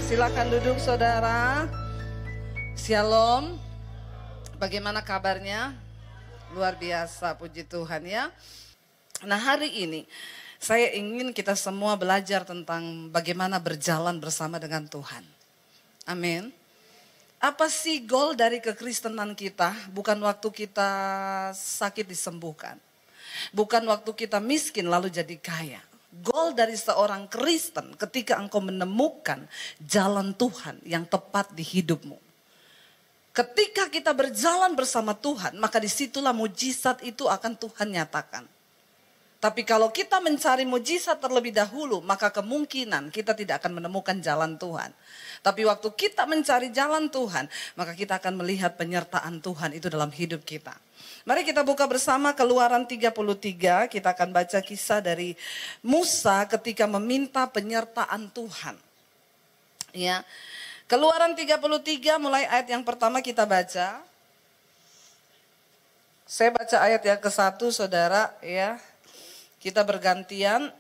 Silakan duduk saudara. Shalom. Bagaimana kabarnya? Luar biasa, puji Tuhan ya. Nah, hari ini saya ingin kita semua belajar tentang bagaimana berjalan bersama dengan Tuhan. Amin. Apa sih goal dari kekristenan kita? Bukan waktu kita sakit disembuhkan. Bukan waktu kita miskin lalu jadi kaya. Goal dari seorang Kristen ketika engkau menemukan jalan Tuhan yang tepat di hidupmu. Ketika kita berjalan bersama Tuhan, maka disitulah mujizat itu akan Tuhan nyatakan. Tapi kalau kita mencari mujizat terlebih dahulu, maka kemungkinan kita tidak akan menemukan jalan Tuhan. Tapi waktu kita mencari jalan Tuhan, maka kita akan melihat penyertaan Tuhan itu dalam hidup kita. Mari kita buka bersama Keluaran 33, kita akan baca kisah dari Musa ketika meminta penyertaan Tuhan. Ya. Keluaran 33 mulai ayat yang pertama kita baca. Saya baca ayat yang ke-1 saudara ya. Kita bergantian.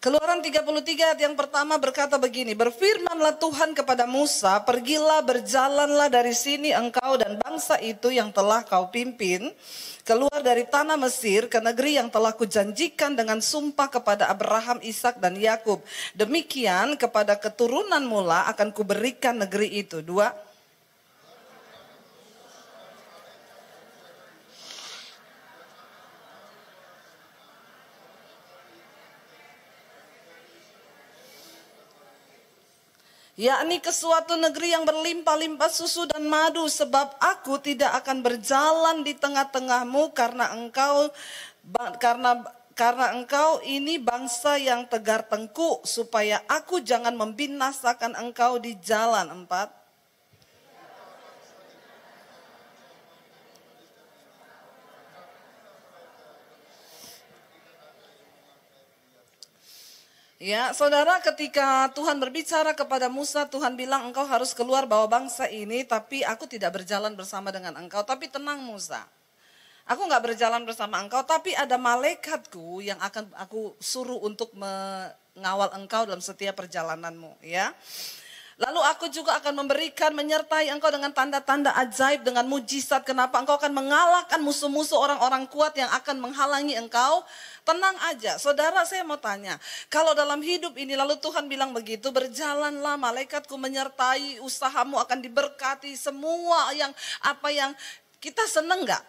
Keluaran 33 ayat yang pertama berkata begini, berfirmanlah Tuhan kepada Musa, pergilah berjalanlah dari sini engkau dan bangsa itu yang telah kau pimpin, keluar dari tanah Mesir ke negeri yang telah kujanjikan dengan sumpah kepada Abraham, Ishak dan Yakub. Demikian kepada keturunan mula akan kuberikan negeri itu. 2. Yakni ke suatu negeri yang berlimpah-limpah susu dan madu, sebab aku tidak akan berjalan di tengah-tengahmu karena engkau ini bangsa yang tegar tengkuk, supaya aku jangan membinasakan engkau di jalan. 4. Ya, saudara, ketika Tuhan berbicara kepada Musa, Tuhan bilang engkau harus keluar bawa bangsa ini, tapi aku tidak berjalan bersama dengan engkau. Tapi tenang Musa, aku gak berjalan bersama engkau, tapi ada malaikatku yang akan aku suruh untuk mengawal engkau dalam setiap perjalananmu. Ya. Lalu aku juga akan menyertai engkau dengan tanda-tanda ajaib, dengan mujizat. Kenapa? Engkau akan mengalahkan musuh-musuh orang-orang kuat yang akan menghalangi engkau. Tenang aja, saudara, saya mau tanya, kalau dalam hidup ini lalu Tuhan bilang begitu, berjalanlah, malaikatku menyertai, usahamu akan diberkati, semua yang kita seneng gak?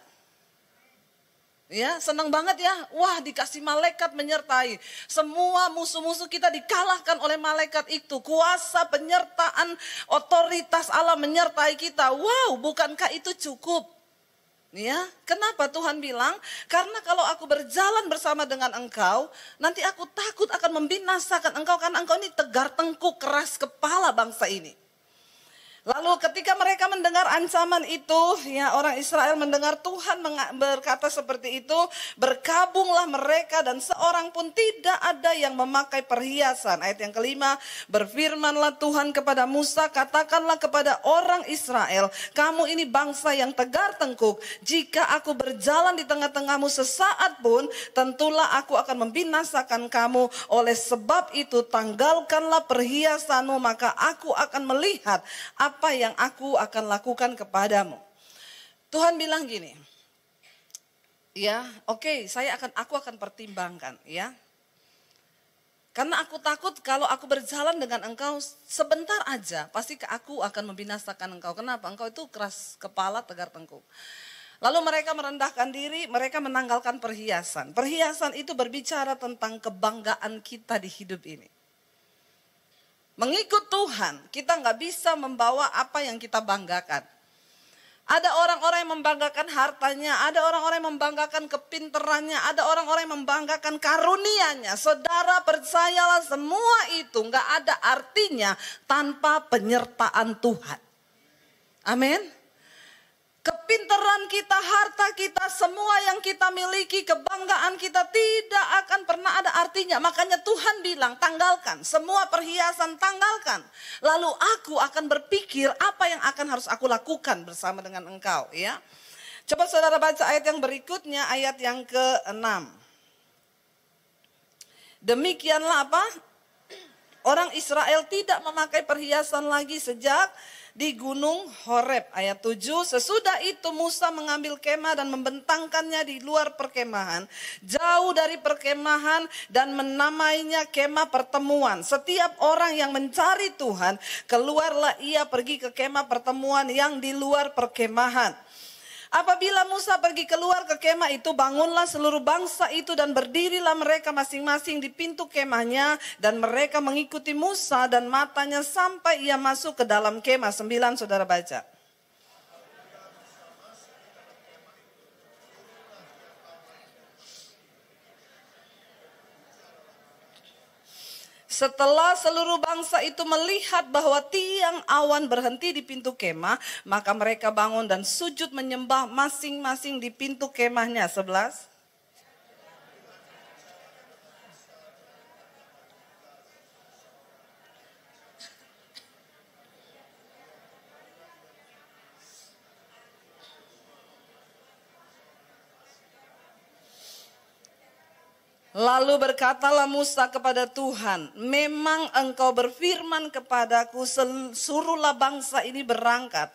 Ya, senang banget ya. Wah, dikasih malaikat menyertai. Semua musuh-musuh kita dikalahkan oleh malaikat itu. Kuasa, penyertaan, otoritas Allah menyertai kita. Wow, bukankah itu cukup? Ya, kenapa Tuhan bilang? Karena kalau aku berjalan bersama dengan engkau, nanti aku takut akan membinasakan engkau karena engkau ini tegar tengkuk, keras kepala bangsa ini. Lalu ketika mereka mendengar ancaman itu, ya orang Israel mendengar Tuhan berkata seperti itu, berkabunglah mereka dan seorang pun tidak ada yang memakai perhiasan. Ayat yang kelima, berfirmanlah Tuhan kepada Musa, katakanlah kepada orang Israel, kamu ini bangsa yang tegar tengkuk, jika aku berjalan di tengah-tengahmu sesaat pun, tentulah aku akan membinasakan kamu. Oleh sebab itu tanggalkanlah perhiasanmu, maka aku akan melihat apa yang aku akan lakukan kepadamu. Tuhan bilang gini, ya oke, aku akan pertimbangkan ya. Karena aku takut kalau aku berjalan dengan engkau sebentar aja, pasti aku akan membinasakan engkau. Kenapa? Engkau itu keras kepala, tegar tengkuk. Lalu mereka merendahkan diri, mereka menanggalkan perhiasan. Perhiasan itu berbicara tentang kebanggaan kita di hidup ini. Mengikut Tuhan, kita nggak bisa membawa apa yang kita banggakan. Ada orang-orang yang membanggakan hartanya, ada orang-orang yang membanggakan kepinterannya, ada orang-orang yang membanggakan karunianya. Saudara, percayalah, semua itu nggak ada artinya tanpa penyertaan Tuhan. Amin. Kepintaran kita, harta kita, semua yang kita miliki, kebanggaan kita tidak akan pernah ada artinya. Makanya Tuhan bilang, tanggalkan, semua perhiasan tanggalkan. Lalu aku akan berpikir apa yang harus aku lakukan bersama dengan engkau. Ya, coba saudara baca ayat yang berikutnya, ayat yang ke-6. Demikianlah apa? Orang Israel tidak memakai perhiasan lagi sejak di gunung Horeb. Ayat 7, sesudah itu Musa mengambil kemah dan membentangkannya di luar perkemahan, jauh dari perkemahan, dan menamainya kemah pertemuan. Setiap orang yang mencari Tuhan, keluarlah ia pergi ke kemah pertemuan yang di luar perkemahan. Apabila Musa pergi keluar ke kemah itu, bangunlah seluruh bangsa itu dan berdirilah mereka masing-masing di pintu kemahnya, dan mereka mengikuti Musa dan matanya sampai ia masuk ke dalam kemah. 9, saudara baca. Setelah seluruh bangsa itu melihat bahwa tiang awan berhenti di pintu kemah, maka mereka bangun dan sujud menyembah masing-masing di pintu kemahnya. 11. Lalu berkatalah Musa kepada Tuhan, memang engkau berfirman kepadaku, suruhlah bangsa ini berangkat.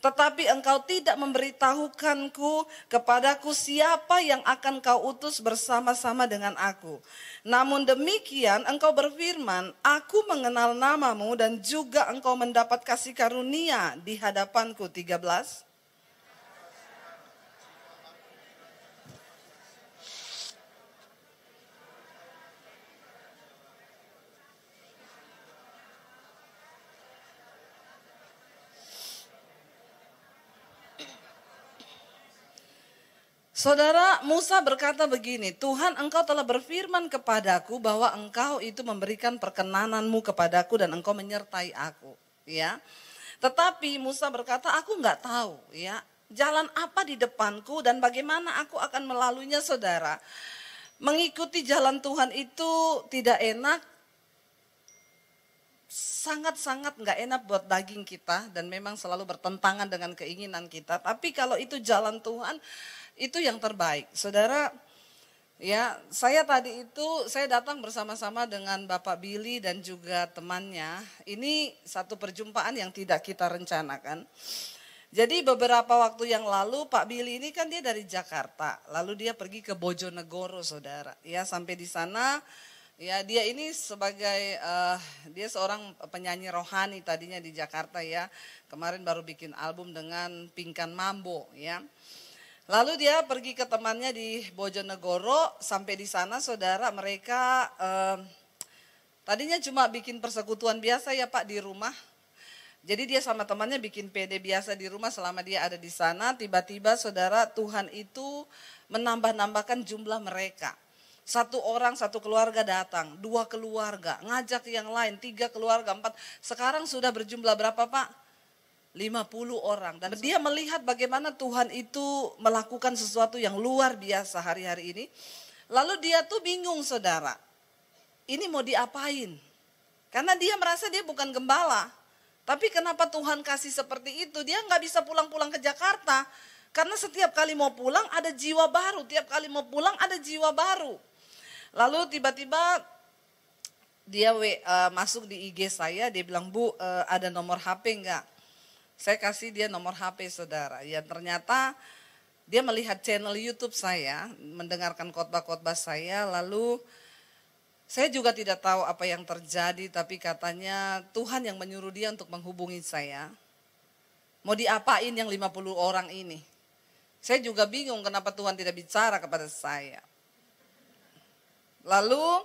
Tetapi engkau tidak memberitahukanku kepadaku siapa yang akan kau utus bersama-sama dengan aku. Namun demikian engkau berfirman, aku mengenal namamu dan juga engkau mendapat kasih karunia di hadapanku. 13. Saudara, Musa berkata begini, Tuhan engkau telah berfirman kepadaku bahwa engkau itu memberikan perkenananmu kepadaku dan engkau menyertai aku. Ya. Tetapi Musa berkata, aku nggak tahu ya jalan apa di depanku dan bagaimana aku akan melaluinya, saudara. Mengikuti jalan Tuhan itu tidak enak, sangat-sangat nggak enak buat daging kita dan memang selalu bertentangan dengan keinginan kita. Tapi kalau itu jalan Tuhan, itu yang terbaik. Saudara, ya saya tadi itu saya datang bersama-sama dengan Bapak Billy dan juga temannya. Ini satu perjumpaan yang tidak kita rencanakan. Jadi beberapa waktu yang lalu Pak Billy ini kan dia dari Jakarta, lalu dia pergi ke Bojonegoro, saudara. Ya sampai di sana, ya dia ini sebagai dia seorang penyanyi rohani tadinya di Jakarta ya. Kemarin baru bikin album dengan Pingkan Mambo ya. Lalu dia pergi ke temannya di Bojonegoro, sampai di sana saudara mereka tadinya cuma bikin persekutuan biasa ya Pak di rumah. Jadi dia sama temannya bikin PD biasa di rumah selama dia ada di sana. Tiba-tiba saudara Tuhan itu menambah-nambahkan jumlah mereka. 1 orang 1 keluarga datang, 2 keluarga, ngajak yang lain, 3 keluarga, 4. Sekarang sudah berjumlah berapa Pak? 50 orang. Dan dia melihat bagaimana Tuhan itu melakukan sesuatu yang luar biasa hari-hari ini. Lalu dia tuh bingung saudara, ini mau diapain? Karena dia merasa dia bukan gembala. Tapi kenapa Tuhan kasih seperti itu? Dia nggak bisa pulang-pulang ke Jakarta. Karena setiap kali mau pulang ada jiwa baru. Tiap kali mau pulang ada jiwa baru. Lalu tiba-tiba dia masuk di IG saya, dia bilang, Bu ada nomor HP enggak? Saya kasih dia nomor HP saudara. Ya ternyata dia melihat channel YouTube saya, mendengarkan khotbah-khotbah saya, lalu saya juga tidak tahu apa yang terjadi, tapi katanya Tuhan yang menyuruh dia untuk menghubungi saya. Mau diapain yang 50 orang ini? Saya juga bingung kenapa Tuhan tidak bicara kepada saya. Lalu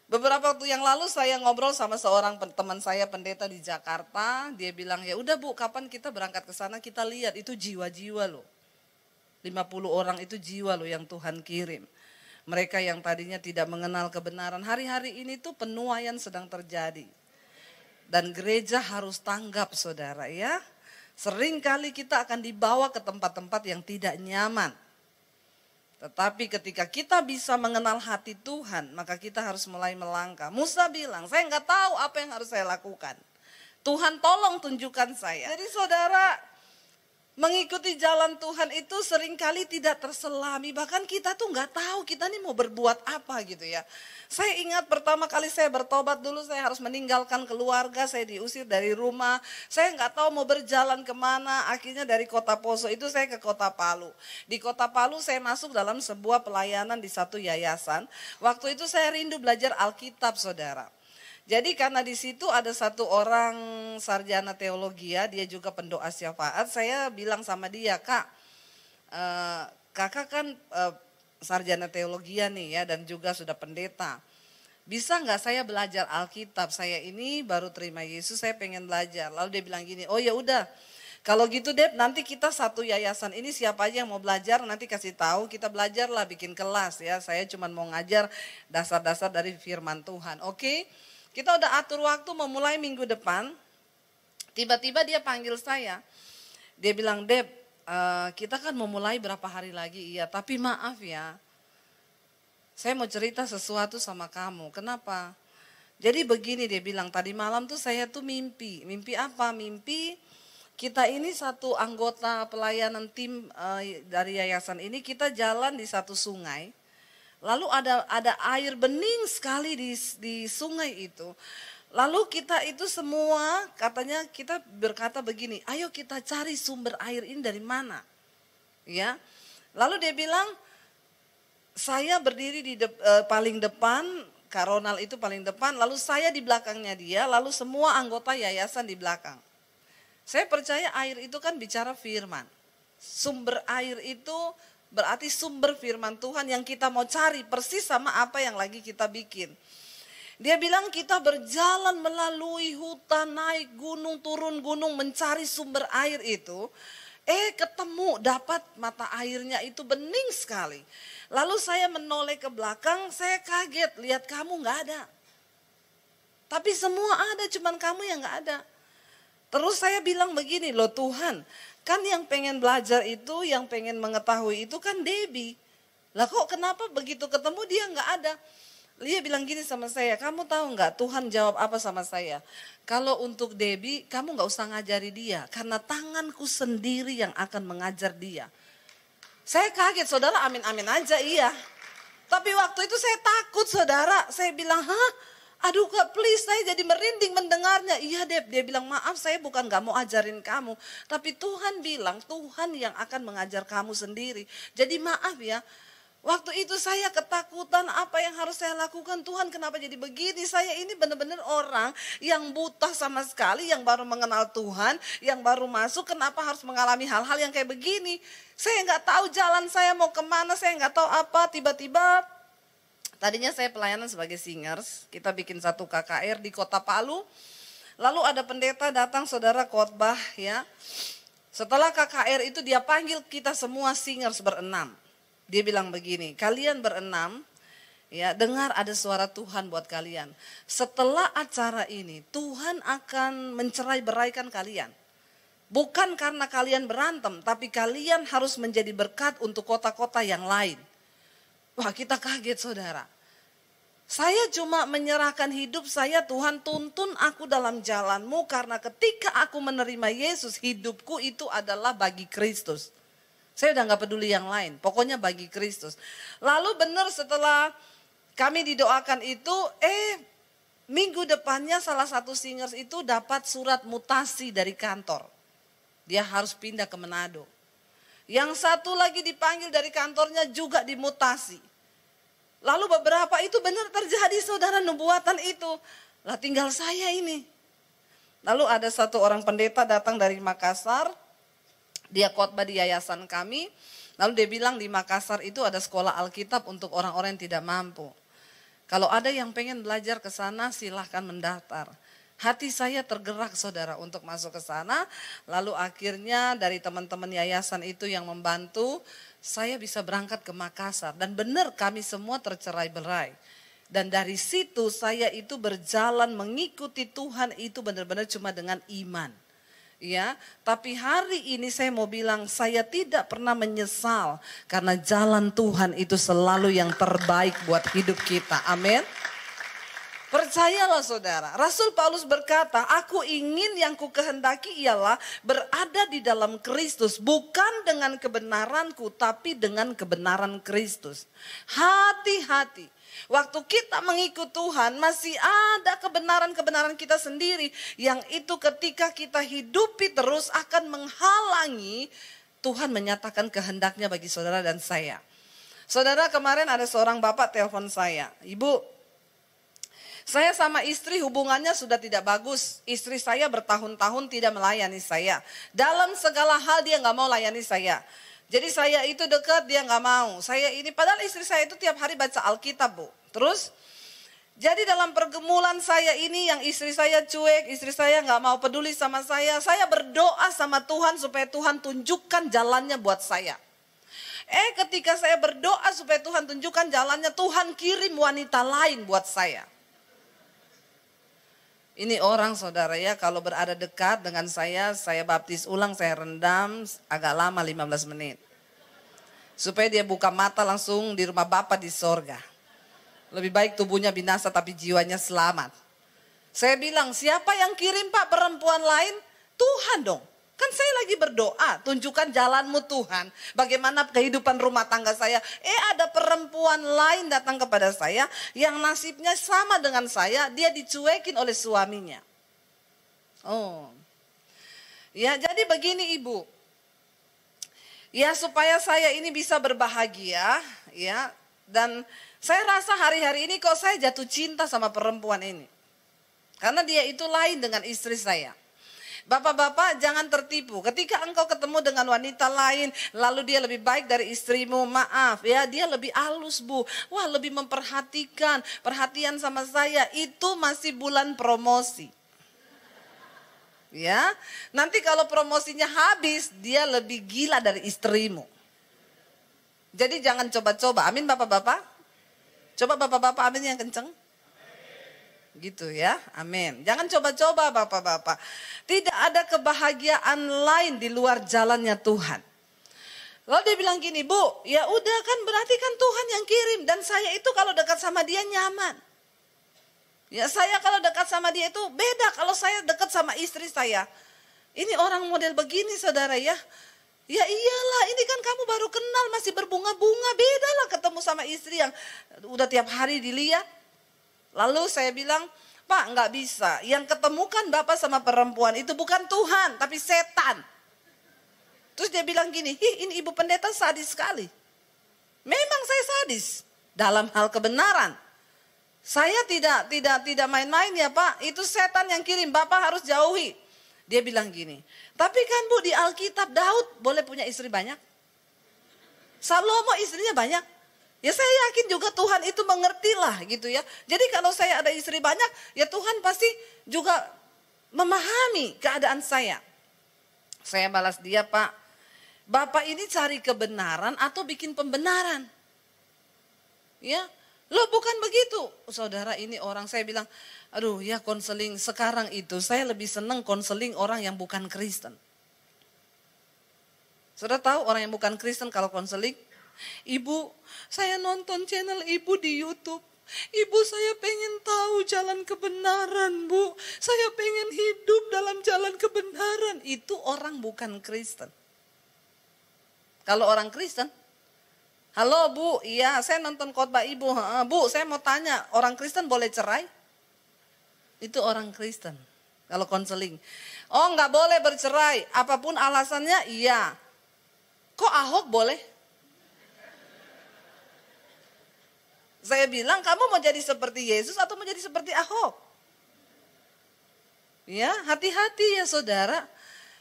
beberapa waktu yang lalu saya ngobrol sama seorang teman saya pendeta di Jakarta. Dia bilang, ya udah Bu, kapan kita berangkat ke sana, kita lihat itu jiwa-jiwa loh. 50 orang itu jiwa loh yang Tuhan kirim. Mereka yang tadinya tidak mengenal kebenaran. Hari-hari ini tuh penuaian sedang terjadi. Dan gereja harus tanggap saudara ya. Seringkali kita akan dibawa ke tempat-tempat yang tidak nyaman. Tetapi ketika kita bisa mengenal hati Tuhan, maka kita harus mulai melangkah. Musa bilang, saya nggak tahu apa yang harus saya lakukan. Tuhan tolong tunjukkan saya. Jadi saudara, Mengikuti jalan Tuhan itu seringkali tidak terselami. Bahkan kita tuh nggak tahu kita nih mau berbuat apa gitu ya. Saya ingat pertama kali saya bertobat dulu saya harus meninggalkan keluarga. Saya diusir dari rumah. Saya nggak tahu mau berjalan kemana. Akhirnya dari kota Poso itu saya ke kota Palu. Di kota Palu saya masuk dalam sebuah pelayanan di satu yayasan. Waktu itu saya rindu belajar Alkitab, saudara. Jadi karena di situ ada satu orang sarjana teologi, dia juga pendoa syafaat. Saya bilang sama dia, Kak, kakak kan sarjana teologi nih ya dan juga sudah pendeta. Bisa nggak saya belajar Alkitab? Saya ini baru terima Yesus, saya pengen belajar. Lalu dia bilang gini, oh ya udah. Kalau gitu Deb, nanti kita satu yayasan ini siapa aja yang mau belajar nanti kasih tahu, kita belajarlah bikin kelas ya. Saya cuma mau ngajar dasar-dasar dari firman Tuhan. Oke? Kita udah atur waktu memulai minggu depan, tiba-tiba dia panggil saya. Dia bilang, Deb, kita kan memulai berapa hari lagi, iya, tapi maaf ya, saya mau cerita sesuatu sama kamu. Kenapa? Jadi begini dia bilang, tadi malam tuh saya tuh mimpi. Mimpi apa? Mimpi kita ini satu anggota pelayanan tim dari yayasan ini, kita jalan di satu sungai. Lalu ada air bening sekali di sungai itu. Lalu kita itu semua katanya kita berkata begini, ayo kita cari sumber air ini dari mana. Ya. Lalu dia bilang, saya berdiri di paling depan, Kak Ronald itu paling depan, lalu saya di belakangnya dia, lalu semua anggota yayasan di belakang. Saya percaya air itu kan bicara firman. Sumber air itu berarti sumber firman Tuhan yang kita mau cari persis sama apa yang lagi kita bikin. Dia bilang kita berjalan melalui hutan, naik gunung, turun gunung mencari sumber air itu. Ketemu dapat mata airnya itu bening sekali. Lalu saya menoleh ke belakang, saya kaget lihat kamu nggak ada. Tapi semua ada, cuman kamu yang nggak ada. Terus saya bilang begini, loh Tuhan, kan yang pengen belajar itu, yang pengen mengetahui itu kan Debbie. Lah kok kenapa begitu ketemu dia nggak ada? Dia bilang gini sama saya, kamu tahu nggak Tuhan jawab apa sama saya? Kalau untuk Debbie, kamu nggak usah ngajari dia, karena tanganku sendiri yang akan mengajar dia. Saya kaget, saudara, amin-amin aja iya. Tapi waktu itu saya takut, saudara. Saya bilang, hah? Aduh Kak, please, saya jadi merinding mendengarnya. Iya Deb, dia bilang maaf saya bukan gak mau ajarin kamu. Tapi Tuhan bilang Tuhan yang akan mengajar kamu sendiri. Jadi maaf ya, waktu itu saya ketakutan apa yang harus saya lakukan. Tuhan kenapa jadi begini? Saya ini benar-benar orang yang buta sama sekali, yang baru mengenal Tuhan, yang baru masuk. Kenapa harus mengalami hal-hal yang kayak begini? Saya gak tahu jalan saya mau kemana, saya gak tahu apa. Tiba-tiba tadinya saya pelayanan sebagai singers, kita bikin satu KKR di kota Palu. Lalu ada pendeta datang saudara khotbah ya. Setelah KKR itu dia panggil kita semua singers berenam. Dia bilang begini, kalian berenam ya dengar ada suara Tuhan buat kalian. Setelah acara ini Tuhan akan mencerai-beraikan kalian. Bukan karena kalian berantem, tapi kalian harus menjadi berkat untuk kota-kota yang lain. Wah kita kaget saudara. Saya cuma menyerahkan hidup saya, Tuhan tuntun aku dalam jalanmu karena ketika aku menerima Yesus hidupku itu adalah bagi Kristus. Saya udah gak peduli yang lain, pokoknya bagi Kristus. Lalu benar setelah kami didoakan itu, minggu depannya salah satu singers itu dapat surat mutasi dari kantor. Dia harus pindah ke Manado. Yang satu lagi dipanggil dari kantornya juga dimutasi. Lalu beberapa itu benar terjadi saudara nubuatan itu. Lah tinggal saya ini. Lalu ada satu orang pendeta datang dari Makassar. Dia khotbah di yayasan kami. Lalu dia bilang di Makassar itu ada sekolah Alkitab untuk orang-orang yang tidak mampu. Kalau ada yang pengen belajar ke sana silahkan mendaftar. Hati saya tergerak saudara untuk masuk ke sana. Lalu akhirnya dari teman-teman yayasan itu yang membantu, saya bisa berangkat ke Makassar. Dan benar kami semua tercerai-berai. Dan dari situ saya itu berjalan mengikuti Tuhan itu benar-benar cuma dengan iman. Ya, tapi hari ini saya mau bilang saya tidak pernah menyesal. Karena jalan Tuhan itu selalu yang terbaik buat hidup kita. Amin. Percayalah saudara, Rasul Paulus berkata, aku ingin yang ku kehendaki ialah berada di dalam Kristus. Bukan dengan kebenaranku, tapi dengan kebenaran Kristus. Hati-hati. Waktu kita mengikut Tuhan, masih ada kebenaran-kebenaran kita sendiri. Yang itu ketika kita hidupi terus akan menghalangi Tuhan menyatakan kehendaknya bagi saudara dan saya. Saudara, kemarin ada seorang bapak telepon saya. Ibu, saya sama istri hubungannya sudah tidak bagus. Istri saya bertahun-tahun tidak melayani saya. Dalam segala hal dia nggak mau layani saya. Jadi saya itu dekat, dia nggak mau. Saya ini, padahal istri saya itu tiap hari baca Alkitab, Bu. Terus, jadi dalam pergumulan saya ini yang istri saya cuek, istri saya nggak mau peduli sama saya berdoa sama Tuhan supaya Tuhan tunjukkan jalannya buat saya. Ketika saya berdoa supaya Tuhan tunjukkan jalannya, Tuhan kirim wanita lain buat saya. Ini orang saudara ya, kalau berada dekat dengan saya baptis ulang, saya rendam agak lama 15 menit. Supaya dia buka mata langsung di rumah Bapa di sorga. Lebih baik tubuhnya binasa tapi jiwanya selamat. Saya bilang, siapa yang kirim Pak perempuan lain? Tuhan dong. Kan saya lagi berdoa, tunjukkan jalanmu Tuhan. Bagaimana kehidupan rumah tangga saya. Ada perempuan lain datang kepada saya yang nasibnya sama dengan saya, dia dicuekin oleh suaminya. Oh. Ya, jadi begini Ibu. Ya, supaya saya ini bisa berbahagia, ya. Dan saya rasa hari-hari ini kok saya jatuh cinta sama perempuan ini. Karena dia itu lain dengan istri saya. Bapak-bapak jangan tertipu. Ketika engkau ketemu dengan wanita lain, lalu dia lebih baik dari istrimu, maaf ya, dia lebih halus Bu. Wah, lebih memperhatikan, perhatian sama saya, itu masih bulan promosi. Ya, nanti kalau promosinya habis, dia lebih gila dari istrimu. Jadi jangan coba-coba, amin bapak-bapak. Coba bapak-bapak amin yang kenceng. Gitu ya, amin. Jangan coba-coba bapak-bapak. Tidak ada kebahagiaan lain di luar jalannya Tuhan. Lalu dia bilang gini, Bu, ya udah kan berarti kan Tuhan yang kirim. Dan saya itu kalau dekat sama dia nyaman. Ya saya kalau dekat sama dia itu beda kalau saya dekat sama istri saya. Ini orang model begini saudara ya. Ya iyalah, ini kan kamu baru kenal masih berbunga-bunga. Beda lah ketemu sama istri yang udah tiap hari dilihat. Lalu saya bilang, Pak nggak bisa. Yang ketemukan Bapak sama perempuan itu bukan Tuhan, tapi setan. Terus dia bilang gini, ini ibu pendeta sadis sekali. Memang saya sadis dalam hal kebenaran. Saya tidak main-main ya Pak. Itu setan yang kirim, Bapak harus jauhi. Dia bilang gini, tapi kan Bu di Alkitab Daud boleh punya istri banyak. Salomo istrinya banyak. Ya saya yakin juga Tuhan itu mengerti lah gitu ya. Jadi kalau saya ada istri banyak, ya Tuhan pasti juga memahami keadaan saya. Saya balas dia, Pak, Bapak ini cari kebenaran atau bikin pembenaran? Ya, loh bukan begitu. Saudara ini orang, saya bilang, aduh ya konseling sekarang itu saya lebih senang konseling orang yang bukan Kristen. Saudara tahu orang yang bukan Kristen kalau konseling? Ibu, saya nonton channel ibu di YouTube. Ibu, saya pengen tahu jalan kebenaran, Bu. Saya pengen hidup dalam jalan kebenaran. Itu orang bukan Kristen. Kalau orang Kristen, halo Bu, iya saya nonton khotbah ibu. Bu, saya mau tanya, orang Kristen boleh cerai? Itu orang Kristen. Kalau konseling, oh nggak boleh bercerai. Apapun alasannya, iya. Kok Ahok boleh? Saya bilang, kamu mau jadi seperti Yesus atau mau jadi seperti Ahok? Ya, hati-hati ya saudara.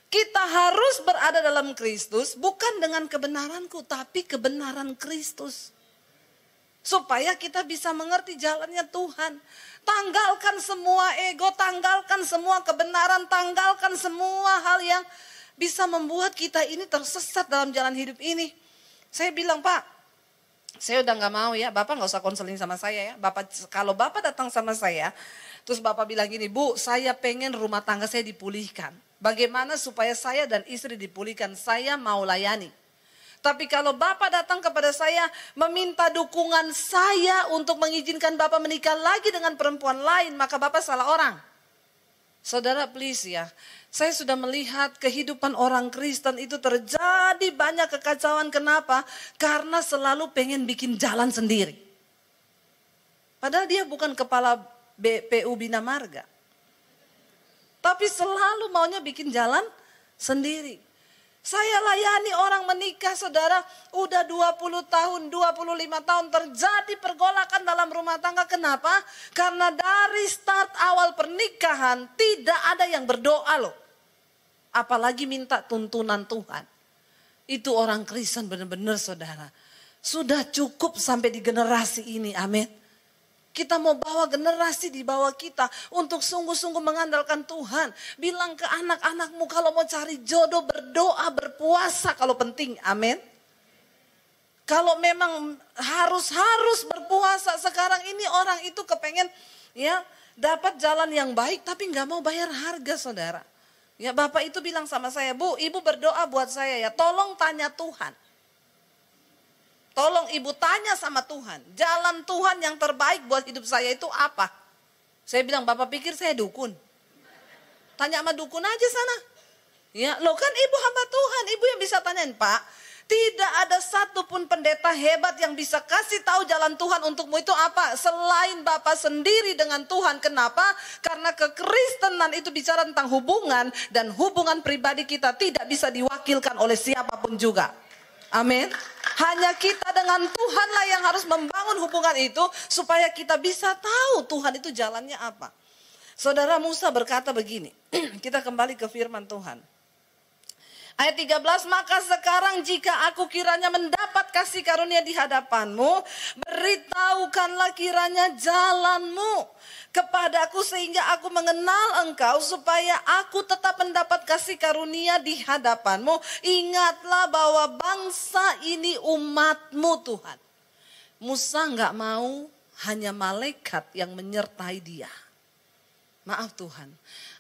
Kita harus berada dalam Kristus, bukan dengan kebenaranku, tapi kebenaran Kristus. Supaya kita bisa mengerti jalannya Tuhan. Tanggalkan semua ego, tanggalkan semua kebenaran, tanggalkan semua hal yang bisa membuat kita ini tersesat dalam jalan hidup ini. Saya bilang, Pak, saya udah gak mau ya, Bapak gak usah konseling sama saya ya. Kalau Bapak datang sama saya, terus Bapak bilang gini, Bu, saya pengen rumah tangga saya dipulihkan. Bagaimana supaya saya dan istri dipulihkan? Saya mau layani. Tapi kalau Bapak datang kepada saya meminta dukungan saya untuk mengizinkan Bapak menikah lagi dengan perempuan lain, maka Bapak salah orang. Saudara please ya, saya sudah melihat kehidupan orang Kristen itu terjadi banyak kekacauan. Kenapa? Karena selalu pengen bikin jalan sendiri. Padahal dia bukan kepala BPU Bina Marga. Tapi selalu maunya bikin jalan sendiri. Saya layani orang menikah saudara, udah 20 tahun, 25 tahun terjadi pergolakan dalam rumah tangga. Kenapa? Karena dari start awal pernikahan tidak ada yang berdoa loh. Apalagi minta tuntunan Tuhan. Itu orang Kristen benar-benar saudara. Sudah cukup sampai di generasi ini, amin. Kita mau bawa generasi di bawah kita untuk sungguh-sungguh mengandalkan Tuhan. Bilang ke anak-anakmu kalau mau cari jodoh berdoa, berpuasa kalau penting. Amin. Kalau memang harus berpuasa. Sekarang ini orang itu kepengen ya dapat jalan yang baik tapi nggak mau bayar harga saudara. Ya Bapak itu bilang sama saya, Bu, Ibu berdoa buat saya ya. Tolong tanya Tuhan. Tolong Ibu tanya sama Tuhan, jalan Tuhan yang terbaik buat hidup saya itu apa? Saya bilang, Bapak pikir saya dukun? Tanya sama dukun aja sana. Ya, lo kan Ibu hamba Tuhan, Ibu yang bisa tanyain, Pak. Tidak ada satupun pendeta hebat yang bisa kasih tahu jalan Tuhan untukmu itu apa? Selain Bapak sendiri dengan Tuhan. Kenapa? Karena kekristenan itu bicara tentang hubungan. Dan hubungan pribadi kita tidak bisa diwakilkan oleh siapapun juga. Amin. Hanya kita dengan Tuhanlah yang harus membangun hubungan itu supaya kita bisa tahu Tuhan itu jalannya apa. Saudara Musa berkata begini, kita kembali ke firman Tuhan. Ayat 13, maka sekarang jika aku kiranya mendapat kasih karunia di hadapanmu, beritahukanlah kiranya jalanmu kepadaku sehingga aku mengenal engkau supaya aku tetap mendapat kasih karunia di hadapanmu. Ingatlah bahwa bangsa ini umatmu Tuhan. Musa nggak mau hanya malaikat yang menyertai dia. Maaf Tuhan,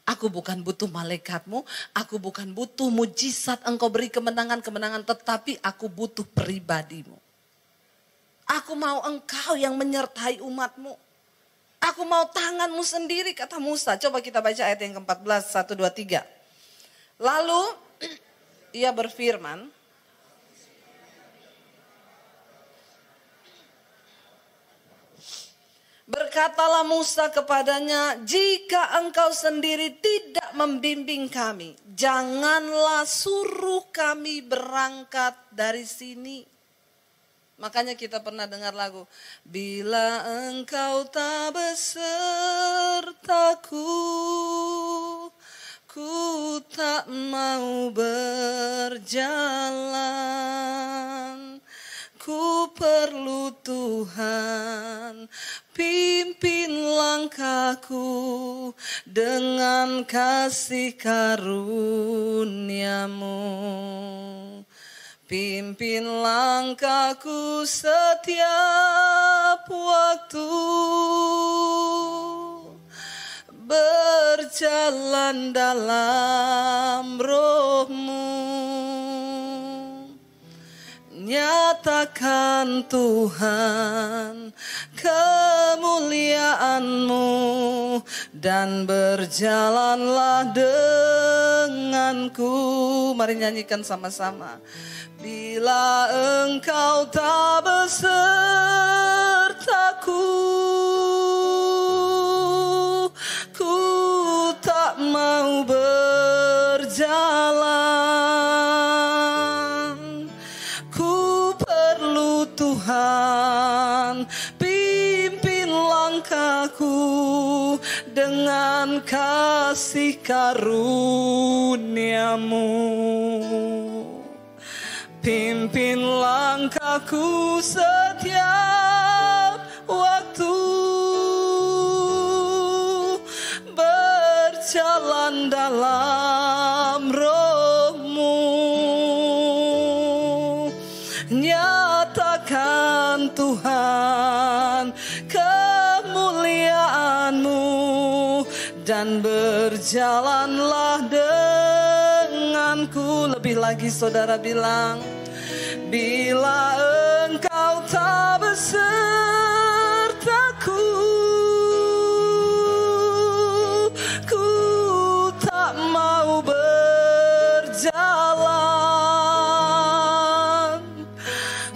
aku bukan butuh malaikatmu, aku bukan butuh mujizat engkau beri kemenangan-kemenangan, tetapi aku butuh pribadimu. Aku mau engkau yang menyertai umatmu. Aku mau tanganmu sendiri, kata Musa. Coba kita baca ayat yang ke-14, 1, 2, 3. Lalu ia berfirman, berkatalah Musa kepadanya, jika engkau sendiri tidak membimbing kami, janganlah suruh kami berangkat dari sini. Makanya kita pernah dengar lagu, bila engkau tak besertaku, ku tak mau berjalan. Ku perlu Tuhan, pimpin langkahku dengan kasih karuniamu. Pimpin langkahku setiap waktu, berjalan dalam rohmu. Nyatakan Tuhan kemuliaan-Mu dan berjalanlah denganku. Mari nyanyikan sama-sama. Bila engkau tak besertaku, ku tak mau berjalan. Ku perlu Tuhan, pimpin langkahku dengan kasih karuniamu. Pimpin langkahku setiap waktu, berjalan dalam rohmu. Nyatakan Tuhan kemuliaan-Mu dan berjalanlah denganku. Lebih lagi saudara bilang, bila Engkau tak besertaku, ku tak mau berjalan.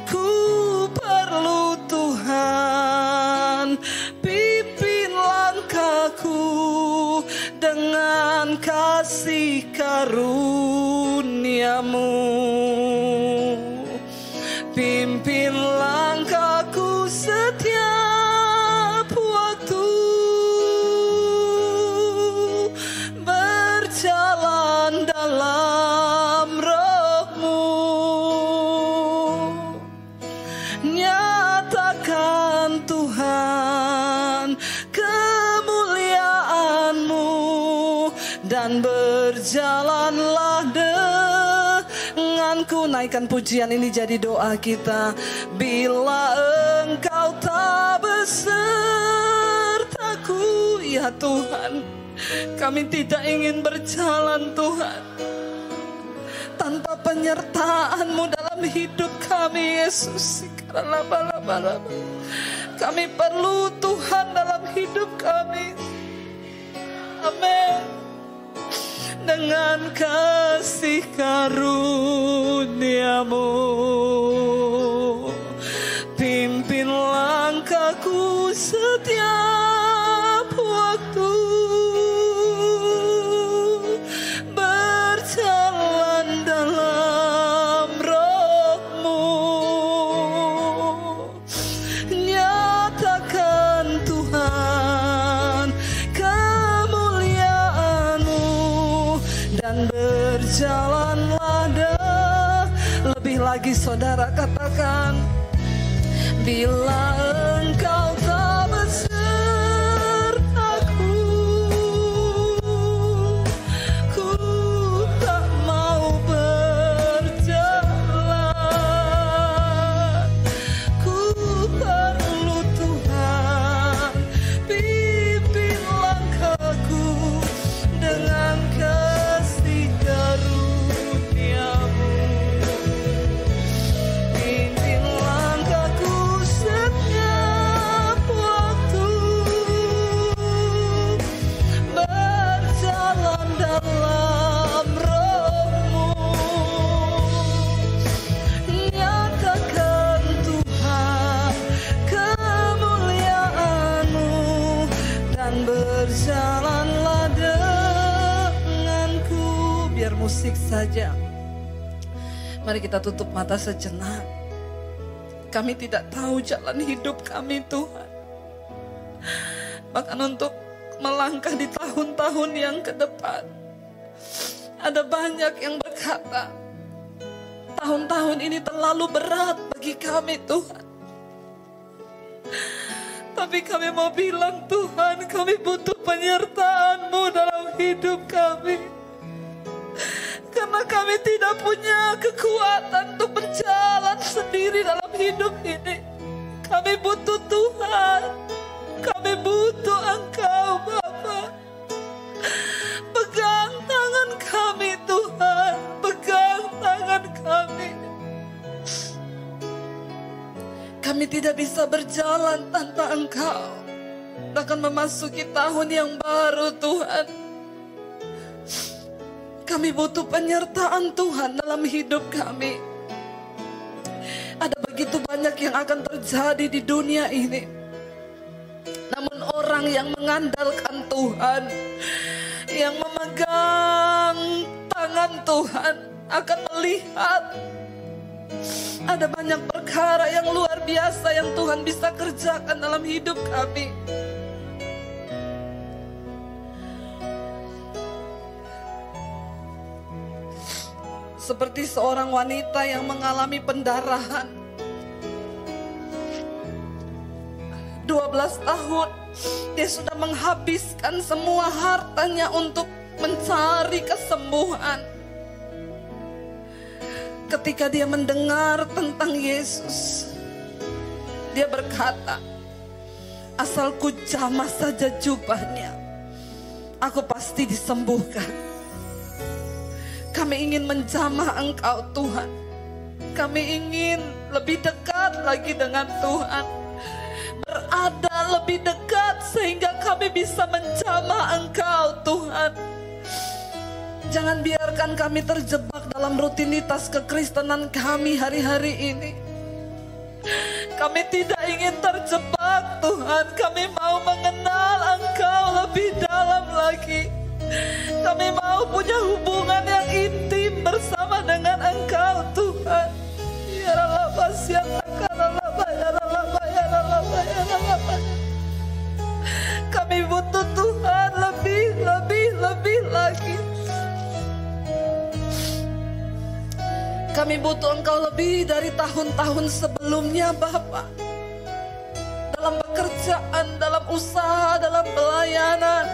Ku perlu Tuhan, pimpin langkahku dengan kasih karunia-Mu. Pimpin langkahku setiap waktu, berjalan dalam Roh-Mu. Nyatakan Tuhan kemuliaan-Mu, dan berjalanlah denganku. Naikkan pujian ini jadi doa kita. Bila Engkau tak besertaku, ya Tuhan, kami tidak ingin berjalan Tuhan tanpa penyertaan-Mu dalam hidup kami, Yesus. Kami perlu Tuhan dalam hidup kami. Amin. Dengan kasih karunia-Mu, pimpin langkahku setiap waktu, berjalan dalam Roh-Mu. Nyatakan Tuhan kemuliaan-Mu, dan berjalanlah lebih lagi. Saudara katakan, bila Engkau tak besertaku, ku tak mau berjalan. Ku perlu Tuhan, pimpin langkahku dengan kasih karunia-Mu. Pimpin langkahku setiap waktu, berjalan dalam Roh-Mu. Nyatakan Tuhan kemuliaan-Mu, dan berjalanlah denganku. Biar musik saja. Mari kita tutup mata sejenak. Kami tidak tahu jalan hidup kami Tuhan. Bahkan untuk melangkah di tahun-tahun yang ke depan, ada banyak yang berkata, tahun-tahun ini terlalu berat bagi kami Tuhan. Tapi kami mau bilang, Tuhan, kami butuh penyertaan-Mu dalam hidup kami. Karena kami tidak punya kekuatan untuk berjalan sendiri dalam hidup ini. Kami butuh Tuhan. Kami butuh Engkau, Bapa. Pegang tangan kami, Tuhan. Pegang tangan kami. Kami tidak bisa berjalan tanpa Engkau. Bahkan memasuki tahun yang baru, Tuhan. Kami butuh penyertaan Tuhan dalam hidup kami. Ada begitu banyak yang akan terjadi di dunia ini. Namun orang yang mengandalkan Tuhan, yang memegang tangan Tuhan, akan melihat ada banyak perkara yang luar biasa yang Tuhan bisa kerjakan dalam hidup kami. Seperti seorang wanita yang mengalami pendarahan 12 tahun, dia sudah menghabiskan semua hartanya untuk mencari kesembuhan. Ketika dia mendengar tentang Yesus, dia berkata, asal ku jamah saja jubahnya, aku pasti disembuhkan. Kami ingin menjamah Engkau Tuhan. Kami ingin lebih dekat lagi dengan Tuhan, berada lebih dekat sehingga kami bisa menjamah Engkau Tuhan. Jangan biarkan kami terjebak dalam rutinitas kekristenan kami hari-hari ini. Kami tidak ingin terjebak Tuhan, kami mau mengenal Engkau lebih dalam lagi. Kami mau punya hubungan yang intim bersama dengan Engkau Tuhan. Ya Allah, kami butuh Tuhan lebih lagi. Kami butuh Engkau lebih dari tahun-tahun sebelumnya Bapa. Dalam pekerjaan, dalam usaha, dalam pelayanan,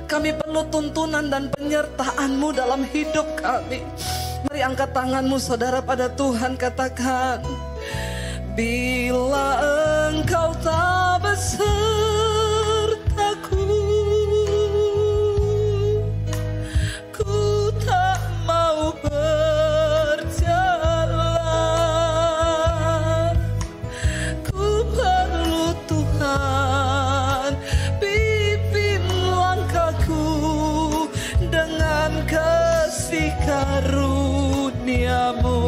kami perlu tuntunan dan penyertaan-Mu dalam hidup kami. Mari angkat tanganmu saudara pada Tuhan, katakan, bila Engkau tak besertaku, ku tak mau berjalan. Ku perlu Tuhan, pimpin langkahku dengan kasih karunia-Mu.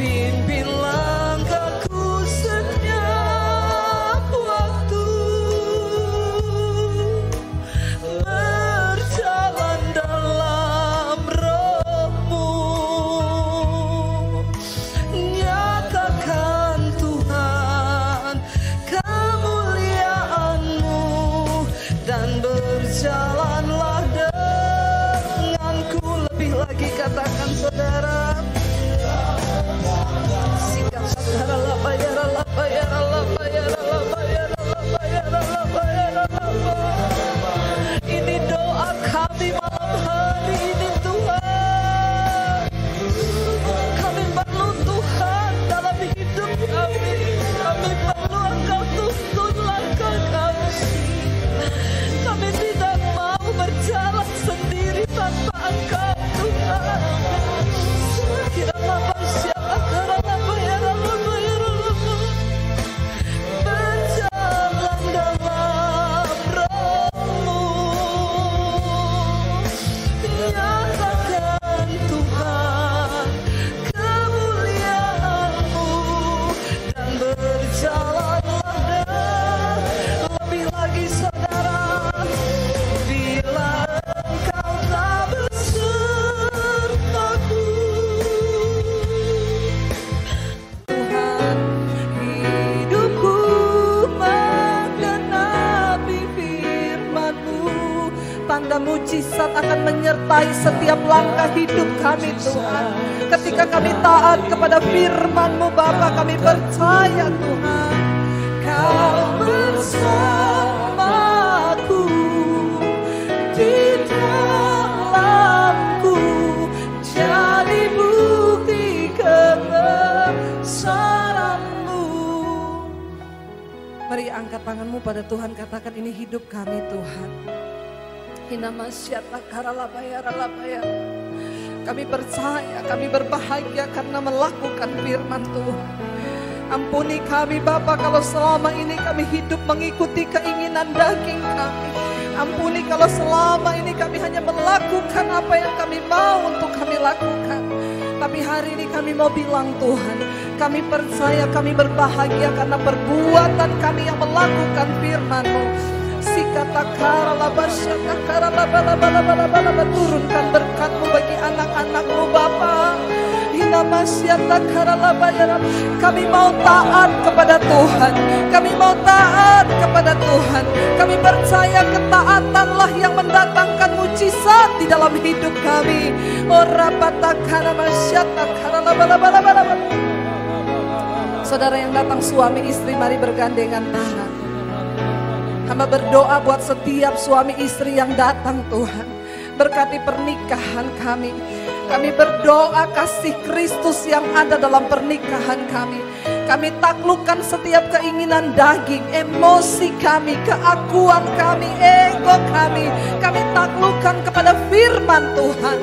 Pimpin langkahku setiap waktu, berjalan dalam Roh-Mu. Nyatakan Tuhan kemuliaan-Mu dan berjalanlah denganku. Lebih lagi katakan saudara, sikap saudara lah, bayarlah, bayarlah, bayarlah, bayarlah, bayarlah, bayarlah. Ini doa kami malam hari ini Tuhan. Kami perlu Tuhan dalam hidup kami. Kami perlu Engkau tuntun langkah kami. Kami tidak mau berjalan sendiri tanpa Engkau Tuhan. Kiralah bersiaplah, kiralah bayarlah, bayarlah. Berjalan dalam Roh-Mu. Nyatakan Tuhan kemuliaan-Mu dan berjalanlah lebih lagi saudara. Bila Engkau tak besertaku, Tuhan, hidupku menggenapi firman-Mu. Tanda mujizat akan menyertai setiap langkah hidup kami Tuhan. Ketika kami taat kepada firman-Mu Bapa, kami percaya Tuhan, Kau bersamaku di dalamku, jadi bukti kebesaran-Mu. Mari angkat tanganmu pada Tuhan, katakan, ini hidup kami Tuhan. Kami percaya, kami berbahagia karena melakukan firman Tuhan. Ampuni kami Bapa kalau selama ini kami hidup mengikuti keinginan daging kami. Ampuni kalau selama ini kami hanya melakukan apa yang kami mau untuk kami lakukan. Tapi hari ini kami mau bilang Tuhan, kami percaya, kami berbahagia karena perbuatan kami yang melakukan firman-Mu. Turunkan berkat-Mu bagi anak-anak-Mu Bapa. Kami mau taat kepada Tuhan. Kami mau taat kepada Tuhan. Kami percaya ketaatanlah yang mendatangkan mujizat di dalam hidup kami. Saudara yang datang suami istri, mari bergandengan tangan. Hamba berdoa buat setiap suami istri yang datang Tuhan. Berkati pernikahan kami. Kami berdoa kasih Kristus yang ada dalam pernikahan kami. Kami taklukkan setiap keinginan daging, emosi kami, keakuan kami, ego kami. Kami taklukkan kepada firman Tuhan.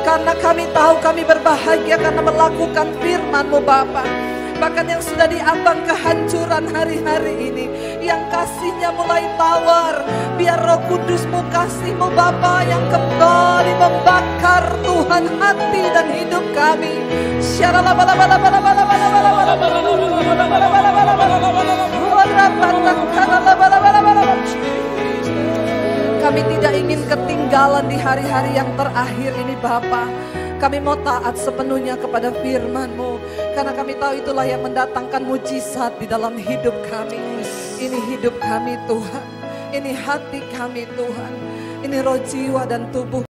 Karena kami tahu kami berbahagia karena melakukan firman-Mu Bapa. Bahkan yang sudah diambang kehancuran hari-hari ini, yang kasihnya mulai tawar, biar Roh Kudus-Mu, kasih-Mu Bapa yang kembali membakar Tuhan hati dan hidup kami. Kami tidak ingin ketinggalan di hari-hari yang terakhir ini Bapa. Kami mau taat sepenuhnya kepada firman-Mu. Karena kami tahu itulah yang mendatangkan mujizat di dalam hidup kami. Ini hidup kami Tuhan. Ini hati kami Tuhan. Ini roh, jiwa, dan tubuh